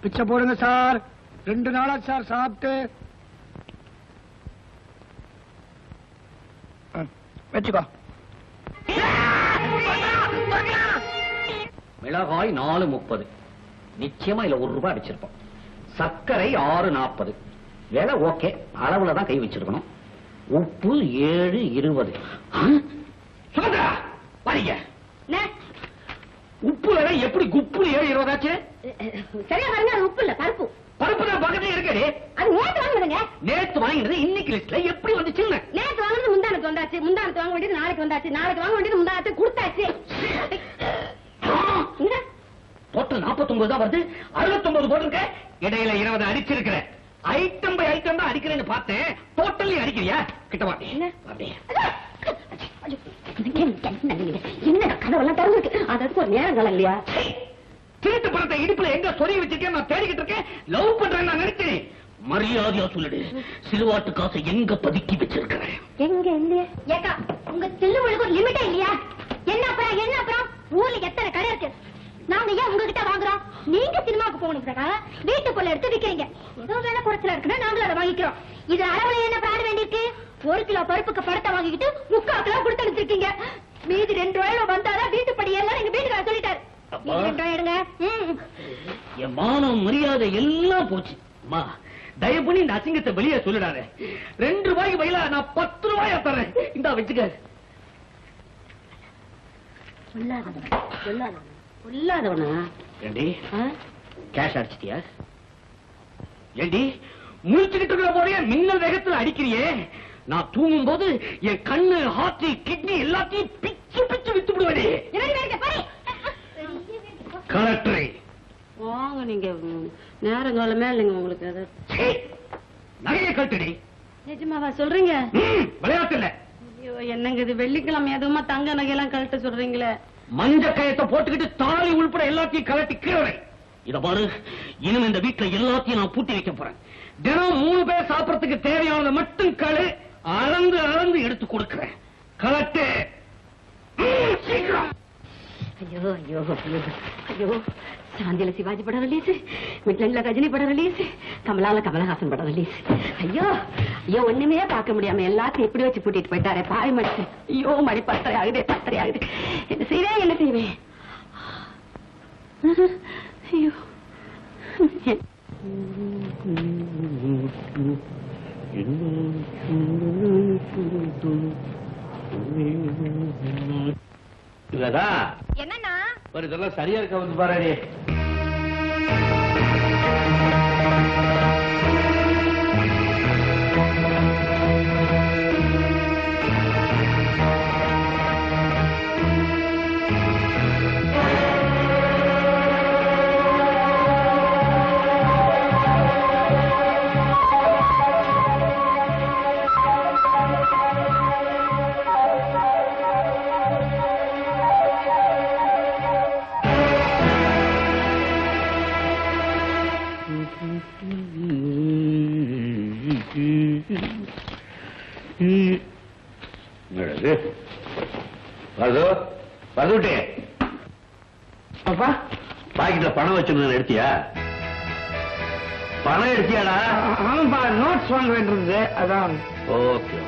பிச்சை போடுங்க சார். 2 நாளா சார் சாப்பிட்டு. வச்சுக்கோ. மிளகாய் 4.30. நிச்சயமா இல்ல ₹1 அடிச்சிருப்போம். சர்க்கரை 6.40. விலை ஓகே, அளவுலதான் கை வச்சிருக்கணும். உப்பு 7.20. சுமந்திரா வரீங்க. உப்பு விலை எப்படி குப்பு 7.20 ஆச்சு? சரியா பாருங்க, அது உப்பு இல்ல, பருப்பு. பருப்பு தான் பக்கத்துல இருக்கே. அது நேத்து வாங்கினதுங்க. நேத்து வாங்கினது இன்னைக்கு லிஸ்ட்ல எப்படி வந்துச்சு? நேத்து வாங்கினது முந்தானத்து வந்தாச்சு, முந்தானத்து வாங்க வேண்டியது நாளைக்கு வந்தாச்சு, நாளைக்கு வாங்க வேண்டியது முந்தானத்து கொடுத்தாச்சு. டோட்டல் 49 தான் வருது. 69 போட்டிருக்க. இடையில 20 அடிச்சிருக்கிற. ஐட்டம் பை ஐட்டம் தான் அடிக்கிறேன்னு பார்த்தேன். டோட்டலி அடிக்கிறியா? கிட்ட வாட்டி. என்ன கதவெல்லாம் திறந்துருக்கு, அதுக்கு ஒரு நேரம் காலம் இல்லையா? திருட்டு பணத்தை இடுப்புல எங்க சொருகி வச்சிருக்கேன் நான் தேடிக்கிட்டு இருக்கேன். லவ் பண்றேன் நான் நினைச்சேன். மரியாதையா சொல்லிடு, சிலுவாட்டு காசை எங்க பதுக்கி வச்சிருக்கிறேன்? எங்க இல்லையா? ஏக்கா, உங்க தில்லுமுழுக்கு ஒரு லிமிட்டே இல்லையா? என்ன அப்புறம் என்ன அப்புறம்? ஊர்ல எத்தனை கடை இருக்கு, நாங்க ஏன் உங்ககிட்ட வாங்குறோம்? நீங்க சினிமாவுக்கு போகணுங்கிறக்காக வீட்டுக்குள்ள எடுத்து விக்கிறீங்க. ஏதோ வேலை குறைச்சலா இருக்குன்னா நாங்களும் அதை வாங்கிக்கிறோம். இது அளவுல என்ன பிராடு வேண்டியிருக்கு? 1 கிலோ பருப்புக்கு படத்தை வாங்கிக்கிட்டு 3/4 கிலோ கொடுத்து அனுப்பிச்சிருக்கீங்க. மீதி ₹2 வந்தாதான் வீட்டு படி எல்லாம் எங்க வீட்டுக்கார சொல்லிட்டாரு. என் மானம் மரியாதை எல்லாம் போச்சு. அம்மா தயவு பண்ணி இந்த அசிங்கத்தை வெளியே சொல்லிடாரு. ₹2 பதிலா நான் ₹10 தரேன். இந்தா வச்சுக்க. ஏண்டி கேஷ் அடிச்சிட்டியா? ஏண்டி முழிச்சுக்கிட்டு இருக்கிற போதே மின்னல் வேகத்தில் அடிக்கிறியே? நான் தூங்கும் போது என் கண்ணு, ஹார்ட், கிட்னி எல்லாத்தையும் பிச்சு பிச்சு வித்து விடுவதே. கலெக்டரை வாங்க, நீங்க நேரங்காலமே இல்லைங்க உங்களுக்கு. அது நகையை கட்டுடி. நிஜமாவா சொல்றீங்க? விளையாட்டு இல்ல. ஐயோ என்னங்க இது, வெள்ளிக்கிழமை எதுவுமா தங்க நகையெல்லாம் கழட்ட சொல்றீங்களே? மஞ்ச கயத்தை போட்டுக்கிட்டு தாலி உள்பட எல்லாத்தையும் கலட்டி கீழே. இத பாரு, இனிமே இந்த வீட்டுல எல்லாத்தையும் நான் பூட்டி வைக்க போறேன். தினம் 3 பேர் சாப்பிடறதுக்கு தேவையானதை மட்டும் களு அளந்து அளந்து எடுத்து கொடுக்கிறேன். கலட்டு சீக்கிரம். ஐயோ ஐயோ ஐயோ ஐயோ, சாந்தியில சிவாஜி படம் ரிலீஸ், மிட்லண்ட்ல ரஜினி படம் ரிலீஸ், கமலால கமலஹாசன் படம் ரிலீஸ். ஐயோ ஐயோ, ஒண்ணுமே பார்க்க முடியாம எல்லாத்தையும் இப்படி வச்சு பூட்டிட்டு போயிட்டாரே பாய் மனுஷன். ஐயோ மணி 10:30 ஆகுது, 10:30 ஆகுது. என்ன செய்வேன், என்ன செய்வேன்? ஐயோ என்னன்னா ஒரு இதெல்லாம் சரியா இருக்க வந்து பாரு. பாக்கெட்ல பணம் வச்சிருந்த எடுத்தியா? பணம் எடுத்தியாடா? நோட்ஸ் வாங்க வேண்டியது அதான். ஓகே.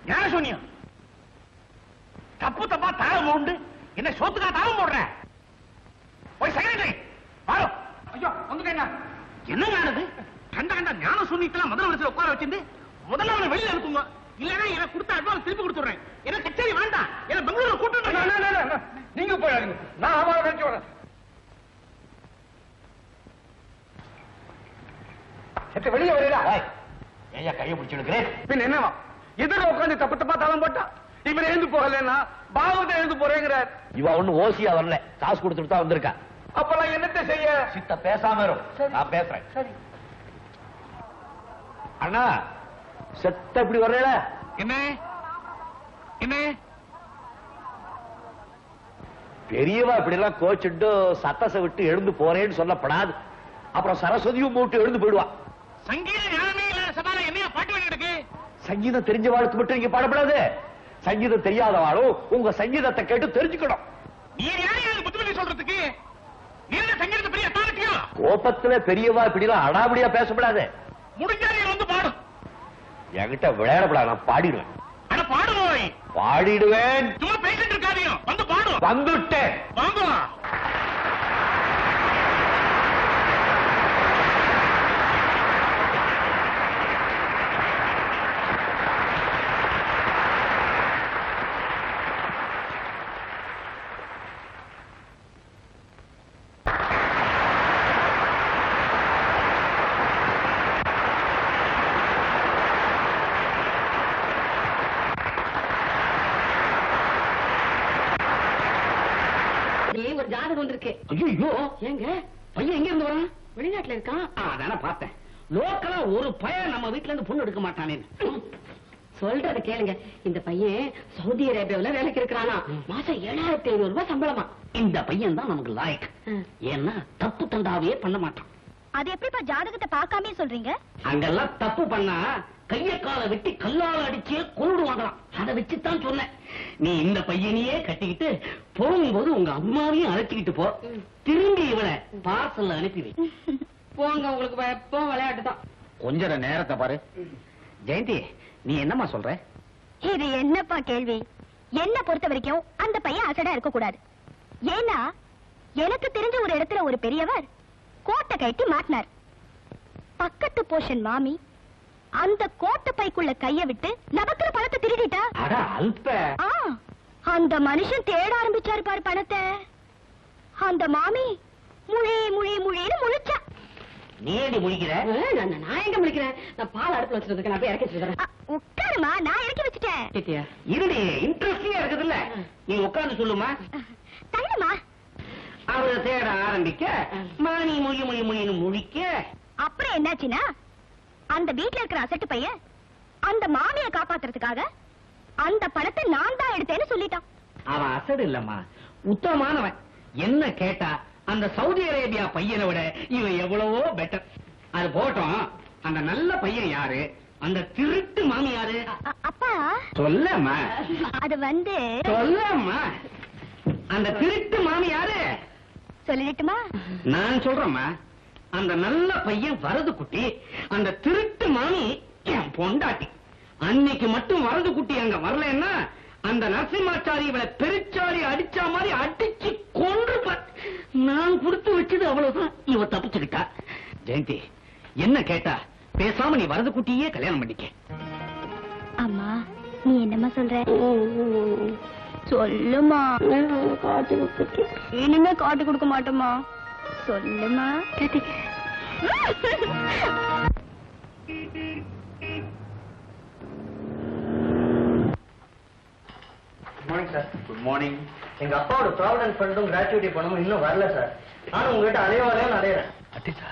ஞான சூன்யம். தப்பு தப்பா தாளம் உண்டு. என்ன சோத்துக்கா தாளம் போடுற? போய் செக்ரட்டரி பாரு. ஐயோ வந்துட்டேங்க. என்ன ஆனது? கண்ட கண்ட ஞான சூன்யத்தெல்லாம் முதல் வரிசையில் உட்கார வச்சிருந்து முதல்ல அவனை வெளியில அனுப்புங்க. இல்லன்னா எனக்கு கொடுத்த அட்வான்ஸ் திருப்பி கொடுத்துறேன். எனக்கு கச்சேரி வேண்டாம். என்ன பெங்களூர் கூட்டு. நீங்க போயாருங்க, நான் அவரை நினைச்சு வரேன். வெளியே வரீங்களா? ஏயா கையை பிடிச்சிருக்கிறேன். பின் என்னவா எதிர உட்காந்து தப்பு தப்பா தாளம் போட்டா இவர் எழுந்து போகலன்னா பாவத்தை எழுந்து போறேங்கிறார். இவ ஒண்ணு ஓசியா வரல, காசு கொடுத்துட்டு தான் வந்திருக்கா. அப்ப நான் என்னத்தை செய்ய? சித்த பேசாம வரும், நான் பேசுறேன். சரி அண்ணா, செத்த இப்படி வரல. என்ன என்ன பெரியவா இப்படி எல்லாம் கோச்சிட்டு சத்தசை விட்டு எழுந்து போறேன்னு சொல்லப்படாது. அப்புறம் சரஸ்வதியும் மூட்டு எழுந்து போயிடுவா. சங்கீத ஞானமே இல்லாத சபால என்ன பாட்டு வேண்டி கிடக்கு? சங்கீதம் தெரிஞ்ச வாழ்க்கை மட்டும் இங்க பாடப்படாது. சங்கீதம் தெரியாதவாளும் உங்க சங்கீதத்தை கேட்டு தெரிஞ்சுக்கணும். கோபத்துல பெரியவா இப்படிலாம் அடாபடியா பேசப்படாது. முடிஞ்சா நீ வந்து பாடு. என்கிட்ட விளையாடப்படா, நான் பாடிடுவேன். அட பாடுவோய். பாடிடுவேன். சும்மா பேசிட்டு இருக்காதீங்க, வந்து பாடு. வந்துட்டேன். வாங்க. ஒரு ஜாதகம் வந்திருக்கு. ஐயோ, ஏங்க பையன் எங்க இருந்து வரான்? வெளிநாட்டுல இருக்கான். அதான பார்த்தேன். லோக்கலா ஒரு பையன் நம்ம வீட்டுல இருந்து பொண்ணு எடுக்க மாட்டானே. சொல்றத கேளுங்க. இந்த பையன் சவுதி அரேபியாவில வேலைக்கு இருக்கிறானா. மாசம் 7500 ரூபாய் சம்பளமா. இந்த பையன் தான் நமக்கு லாயக். ஏன்னா தப்பு தண்டாவே பண்ண மாட்டான். அது எப்படிப்பா ஜாதகத்தை பார்க்காமே சொல்றீங்க? அங்கெல்லாம் தப்பு பண்ணா கைய கால வெட்டி கல்லால அடிச்சு கொன்னுடுவாங்களாம். அதை வச்சுதான் சொன்னேன். நீ இந்த பையனையே கட்டிக்கிட்டு போகும்போது உங்க அம்மாவையும் அழைச்சிக்கிட்டு போ. திரும்பி இவளை பார்சல்ல அனுப்பி வை. போங்க, உங்களுக்கு எப்போ விளையாட்டு தான். கொஞ்ச நேரத்தை பாரு. ஜெயந்தி, நீ என்னம்மா சொல்ற? இது என்னப்பா கேள்வி? என்ன பொறுத்த வரைக்கும் அந்த பையன் அசடா இருக்க கூடாது. ஏன்னா எனக்கு தெரிஞ்ச ஒரு இடத்துல ஒரு பெரியவர் கோட்டை கட்டி மாட்டினார். பக்கத்து போஷன் மாமி அந்த கோட்டை பைக்குள்ள கைய விட்டு நமக்கு பணத்தை திருடிட்டா. அந்த மனுஷன் தேட ஆரம்பிச்சாரு பாரு பணத்தை. அந்த மாமி முழி முழி முழின்னு முழிச்சா. நீ ஏடி முழிக்கிற? நான் எங்க முழிக்கிறேன்? நான் பால் அடுப்புல வச்சிருக்கேன். நான் போய் இறக்கி வச்சிருக்கேன். உட்காருமா, நான் இறக்கி வச்சுட்டேன். இருடி, இன்ட்ரெஸ்டிங்கா இருக்குதுல்ல. நீ உட்கார்ந்து சொல்லுமா. தள்ளுமா. அவரை தேட ஆரம்பிக்க மாணி மொழி மொழி மொழின்னு முழிக்க. அப்புறம் என்னாச்சுன்னா அந்த வீட்டுல இருக்கிற அசட்டு பையன் அந்த மாமியை காப்பாத்துறதுக்காக அந்த பணத்தை நான் தான் எடுத்தேன்னு சொல்லிட்டான். அவன் அசடு இல்லம்மா, உத்தமமானவன். என்ன கேட்டா அந்த சவுதி அரேபியா பையனை விட இவன் எவ்வளவோ பெட்டர். அது போட்டோம். அந்த நல்ல பையன் யாரு? அந்த திருட்டு மாமி யாரு? அப்பா சொல்லம்மா. அது சொல்லம்மா. அந்த திருட்டு மாமி யாரு சொல்லிட்டுமா? நான் சொல்றேம்மா. அந்த நல்ல பையன் வரது குட்டி, அந்த திருட்டு மாமி என் பொண்டாட்டி. அன்னைக்கு மட்டும் வரது குட்டி அங்க வரலன்னா அந்த நரசிம்மாச்சாரி இவளை பெருச்சாரி அடிச்சா மாதிரி அடிச்சு கொன்று. நான் கொடுத்து வச்சது அவ்வளவுதான். இவ தப்பிச்சுக்கிட்டா. ஜெயந்தி, என்ன கேட்டா பேசாம நீ வரது குட்டியே கல்யாணம் பண்ணிக்க. அம்மா, நீ என்னம்மா சொல்ற? சொல்லுமா. இனிமே காட்டு கொடுக்க மாட்டோமா? சொல்லுமா. Morning sir. Good morning. எங்க அப்பாவோட ப்ராவிடன்ட் ஃபண்டும் கிராச்சுவிட்டி பணமும் இன்னும் வரல சார். நானும் உங்ககிட்ட அலையறேன். அட்டிசா,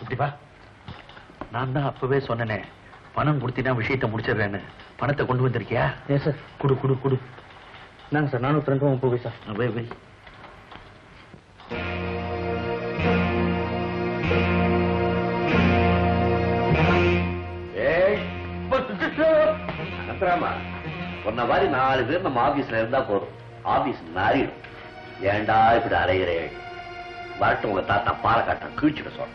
இப்படி வா. நான் தான் அப்பவே சொன்னேனே, பணம் கொடுத்தீங்கன்னா விஷயத்தை முடிச்சிடுறேன்னு. பணத்தை கொண்டு வந்திருக்கியா? Yes sir. குடு குடு குடு. நாங்க சார் 430 சார். வை வை. அனந்தராமா, சொன்ன மாதிரி 4 பேர் நம்ம ஆபீஸ்ல இருந்தா போதும். ஆபீஸ் மாறிடும். ஏண்டா இப்படி அலைகிறேன்? வரட்டும், உங்க தாத்தா பாலக்காட்ட கீழ்ச்சிட சொல்ற.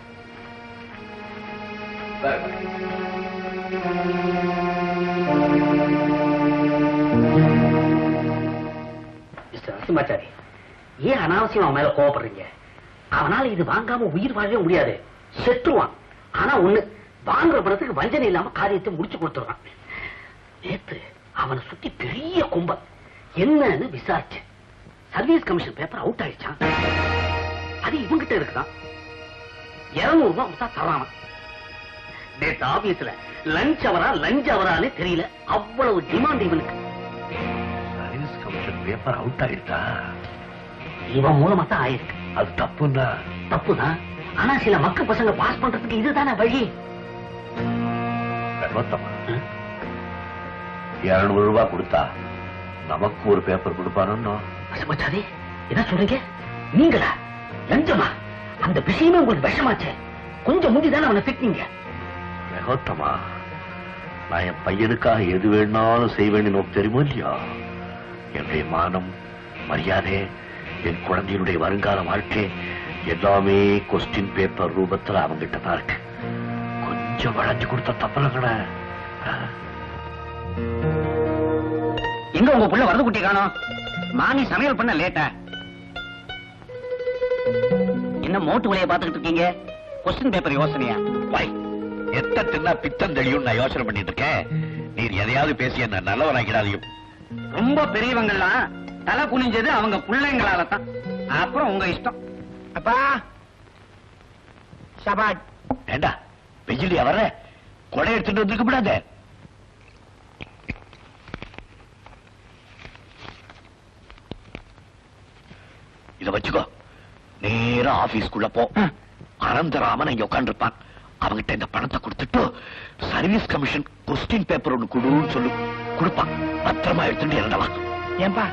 நரசிம்மாச்சாரி, ஏன் அனாவசியம் அவன் மேல கோவப்படுறீங்க? அவனால இது வாங்காம உயிர் வாழவே முடியாது. செத்துருவான். ஆனா ஒண்ணு, வாங்குற பணத்துக்கு வஞ்சனை இல்லாம காரியத்தை முடிச்சு கொடுத்துருவான். நேத்து அவனை சுத்தி பெரிய கும்பல். என்னன்னு விசாரிச்சு சர்வீஸ் கமிஷன் பேப்பர் அவுட் ஆயிடுச்சான். அது இவங்கிட்ட இருக்குதான். 200 ரூபாய் தராம. நேற்று ஆபீஸ்ல லஞ்ச் அவரான்னு தெரியல. அவ்வளவு டிமாண்ட் இவனுக்கு. சர்வீஸ் கமிஷன் பேப்பர் அவுட் ஆயிடுதா? இவன் மூலமா தான் ஆயிருக்கு. அது தப்புதான். தப்புதான். ஆனா சில மக்கள் பசங்க பாஸ் பண்றதுக்கு இதுதானே வழி. 200 ரூபாய் கொடுத்தா நமக்கு ஒரு பேப்பர் கொடுப்பானோ? பசுமச்சாரி, என்ன சொல்றீங்க? நீங்களா? லஞ்சமா? அந்த விஷயமே உங்களுக்கு விஷமாச்சே. கொஞ்சம் முந்திதானே அவனை திட்டினீங்க. மெகோத்தமா, நான் என் பையனுக்காக எது வேணாலும் செய்வேன்னு நோக்கு தெரியுமோ இல்லையா? என்னுடைய மானம், மரியாதை, என் குழந்தையினுடைய வருங்கால வாழ்க்கை எல்லாமே கொஸ்டின் பேப்பர் ரூபத்துல அவங்கிட்ட தான் இருக்கு. கொஞ்சம் வளைஞ்சு கொடுத்த தப்பலங்கடா. எங்க உங்க புள்ள வரது குட்டி காணோம்? மாமி சமையல் பண்ண லேட்டா? என்ன மோட்டு வழியை பாத்துக்கிட்டு இருக்கீங்க? கொஸ்டின் பேப்பர் யோசனையா? எத்த தின்னா பித்தம் தெளியும் நான் யோசனை பண்ணிட்டு இருக்கேன். நீர் எதையாவது பேசி என்ன நல்லவராக்கிறாதையும். ரொம்ப பெரியவங்கெல்லாம் தலை குனிஞ்சது அவங்க பிள்ளைங்களால தான். அப்புறம் உங்க இஷ்டம். அப்பா சபாட் ஏண்டா வெயிலியா வர்ற? கொடை எடுத்துட்டு வந்துருக்க கூடாது. இத வச்சுக்கோ. நேரா ஆபீஸ்க்குள்ள போ. அனந்தராமன் இங்க உட்கார்ந்து இருப்பான். அவங்கிட்ட இந்த பணத்தை கொடுத்துட்டு சர்வீஸ் கமிஷன் கொஸ்டின் பேப்பர் ஒண்ணு கொடுன்னு சொல்லு. கொடுப்பான். பத்திரமா எடுத்துட்டு இறந்தவா. ஏன்பா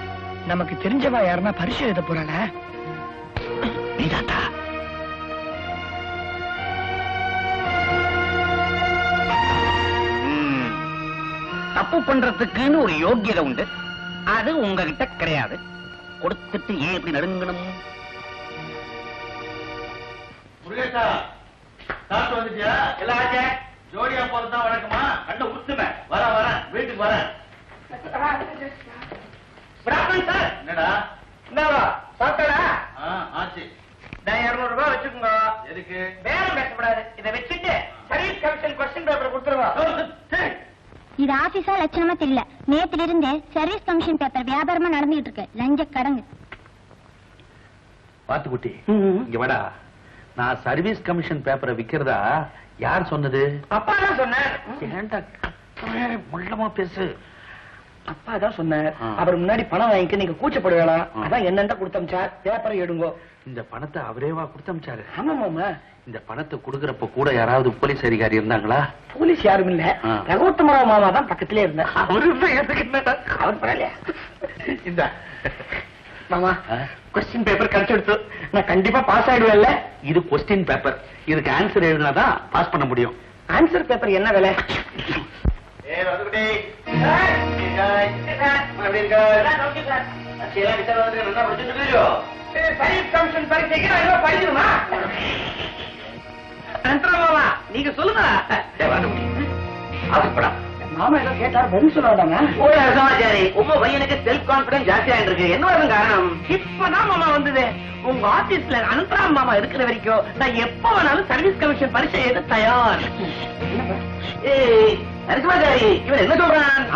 நமக்கு தெரிஞ்சவா யாருன்னா பரிசு எழுத போறாள? நீதாண்டா. தப்பு பண்றதுக்குன்னு ஒரு யோக்கியதை உண்டு. அது உங்ககிட்ட கிடையாது. கொடுத்துட்டு ஏன் இப்படி நடுங்கணும்? முருகேசா சாப்பிட்டு வந்துட்டியா? எல்லாம் ஆச்சே. ஜோடியா போறதுதான் வழக்கமா? கண்ட உத்துமே. வரேன் வீட்டுக்கு வரேன். சார் என்னடா? என்னடா சாப்பிட்டா? ஆச்சு. 200 ரூபாய் வச்சுக்கோங்க. எதுக்கு? பேரம் பேசப்படாது. இதை வச்சுட்டு சர்வீஸ் கமிஷன் கொஸ்டின் பேப்பர் கொடுத்துருவோம். இது ஆபீஸா லட்சணமா தெரியல. நேத்துல இருந்து சர்வீஸ் கமிஷன் பேப்பர் வியாபாரமா நடந்துகிட்டு இருக்கு. லஞ்ச கடங்கு. பாத்துக்குட்டி இங்க வாடா. நான் சர்வீஸ் கமிஷன் பேப்பரை விக்கிறதா யார் சொன்னது? அப்பா தான் சொன்னார். ஏன்டா முள்ளமா பேசு. அப்பா தான் சொன்னார். அவர் முன்னாடி பணம் வாங்கிக்க நீங்க கூச்சப்பட வேணாம். அதான் என்னண்டா கொடுத்தமிச்சார். பேப்பரை எடுங்கோ. இந்த பணத்தை அவரேவா கொடுத்தமிச்சாரு? ஆமா மாமா. இந்த பணத்தை கொடுக்கறப்ப கூட யாராவது போலீஸ் அதிகாரி இருந்தாங்களா? போலீஸ் யாரும் இல்ல. ரகுத்தமராவ் மாமா தான் பக்கத்திலே இருந்தார். அவரு அவர் பரவாயில்லையா? இந்த மாமா கொஸ்டின் பேப்பர் கிடைச்செடுத்து நான் கண்டிப்பா பாஸ் ஆயிடுவேன்ல? இது கொஸ்டின் பேப்பர். இதுக்கு ஆன்சர் எழுதினாதான் பாஸ் பண்ண முடியும். ஆன்சர் பேப்பர் என்ன விலை? நீங்க சொல்லுங்க. மாமா ஏதோ கேட்டார் பதில் சொல்லாதாங்க. சமாச்சாரி உங்க பையனுக்கு செல்ஃப் கான்பிடன்ஸ் ஜாஸ்தியா இருக்கு. என்ன காரணம்? இப்பதான் மாமா வந்தது. உங்க ஆபீஸ்ல அனந்தராம் மாமா இருக்கிற வரைக்கும் நான் எப்ப வேணாலும் சர்வீஸ் கமிஷன் பரிசை எழுத தயார். நரசிம்மாச்சாரி இவன் என்ன சொல்றான்?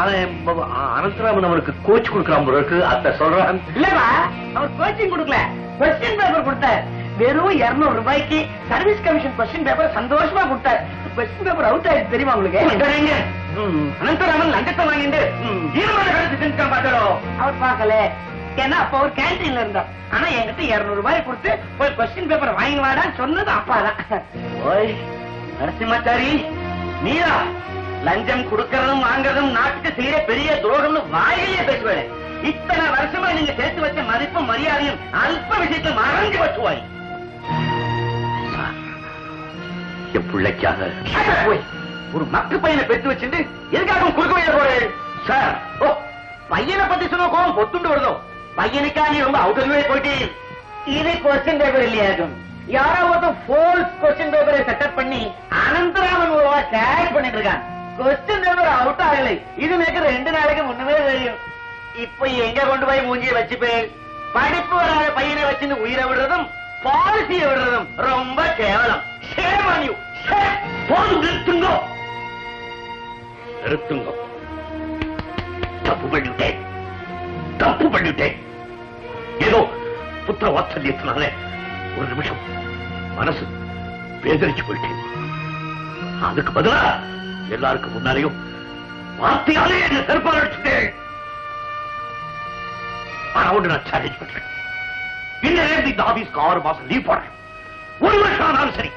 அனந்தராமன் அவருக்கு கோச் கொடுக்கறான் போறதுக்கு அத சொல்றான். இல்லப்பா அவர் கோச்சிங் கொடுக்கல. கொஸ்டின் பேப்பர் கொடுத்தார். வெறும் 200 ரூபாய்க்கு சர்வீஸ் கமிஷன் கொஸ்டின் பேப்பர் சந்தோஷமா கொடுத்தார். கொஸ்டின் பேப்பர் அவுட் ஆயிடுச்சு தெரியுமா உங்களுக்கு? அனந்தராமன் லஞ்சத்தை வாங்கிட்டு ஈரமான கருத்து செஞ்சுக்கான் பாத்தோ. அவர் பார்க்கல. ஏன்னா அப்ப ஒரு கேன்டீன்ல இருந்தார். ஆனா என்கிட்ட 200 ரூபாய் கொடுத்து போய் கொஸ்டின் பேப்பர் வாங்கி வாடான்னு சொன்னது அப்பாதான். ஓய் நரசிம்மாச்சாரி நீரா லஞ்சம் கொடுக்கறதும் வாங்கறதும் நாட்டுக்கு செய்யற பெரிய துரோகம்னு வாயிலே பேசுவேன். இத்தனை வருஷமா நீங்க சேர்த்து வச்ச மதிப்பும் மரியாதையும் அல்ப விஷயத்தை மறந்து வச்சுவாய். என் பிள்ளைக்காக போய் ஒரு மக்கு பையனை பெற்று வச்சுட்டு எதுக்காக குறுக்க வழியில போற சார்? ஓ பையனை பத்தி சொன்ன கோவம் பொத்துண்டு வருதோ? பையனுக்கா நீ ரொம்ப அவுட்டர்வே போயிட்டு இது கொஸ்டின் பேப்பர் இல்லையாகும். யாரோ ஒருத்தன் ஃபோல்ஸ் கொஸ்டின் பேப்பரை செட்டப் பண்ணி அனந்தராமன் மூலமா கேரி பண்ணிட்டு இருக்கான். கொஸ்டின் பேப்பர் அவுட் ஆகலை. இது எனக்கு 2 நாளைக்கு முன்னமே தெரியும். இப்ப எங்க கொண்டு போய் மூஞ்சியை வச்சுப்பேன்? படிப்பு வராத பையனை வச்சுன்னு உயிரை விடுறதும் பாலிசியை விடுறதும் ரொம்ப கேவலம். நிறுத்துங்கோ நிறுத்துங்கோ. தப்பு பண்ணிட்டேன். ஏதோ புத்திர வாத்சல்யத்தினால ஒரு நிமிஷம் மனசு வேதரிச்சு போயிட்டேன். அதுக்கு பதிலா எல்லாருக்கும் முன்னாலேயும் வார்த்தையாலே என்ன செருப்பால் அடிச்சுட்டேன். ஆனா ஒன்று நான் சேலஞ்ச் பண்றேன். இன்னும் இந்த ஆபீஸ்க்கு 6 மாசம் லீவ் போடுறேன். 1 வருஷம் ஆனாலும் சரி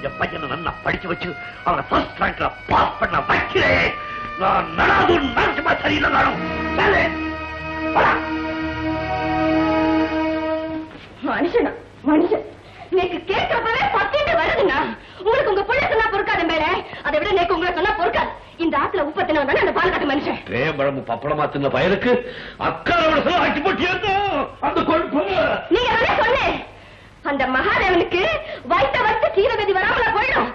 என் பையனை நல்லா படிச்சு வச்சு அவனை ஃபர்ஸ்ட் ரேங்க்ல பாஸ் பண்ண வைக்கிறேன். நான் நடாது நரசிம்மா சரியில்லை. நானும் மனுஷனா மனுஷன் நேக்கு கேட்கறப்பவே பத்திட்டு வருதுங்க. உங்களுக்கு உங்க புள்ள சொன்னா பொறுக்காது மேல. அதை விட நேக்கு உங்களை சொன்னா பொறுக்காது. இந்த ஆத்துல உப்பத்தின வந்தாலும் அந்த பால் காட்டு மனுஷன் தேம்பழம்பு பப்பளமா தின்ன பயலுக்கு அக்காரோட சொல்ல ஆக்கி போட்டியா அந்த கொழுப்பு. நீங்க தானே சொன்னேன் அந்த மகாதேவனுக்கு எனக்கு வயிற்ற வச்சு சீரகதி வராமல போயிடும்.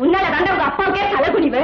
உன்னால தாண்ட உங்க அப்பாவுக்கே தலைகுனிவு.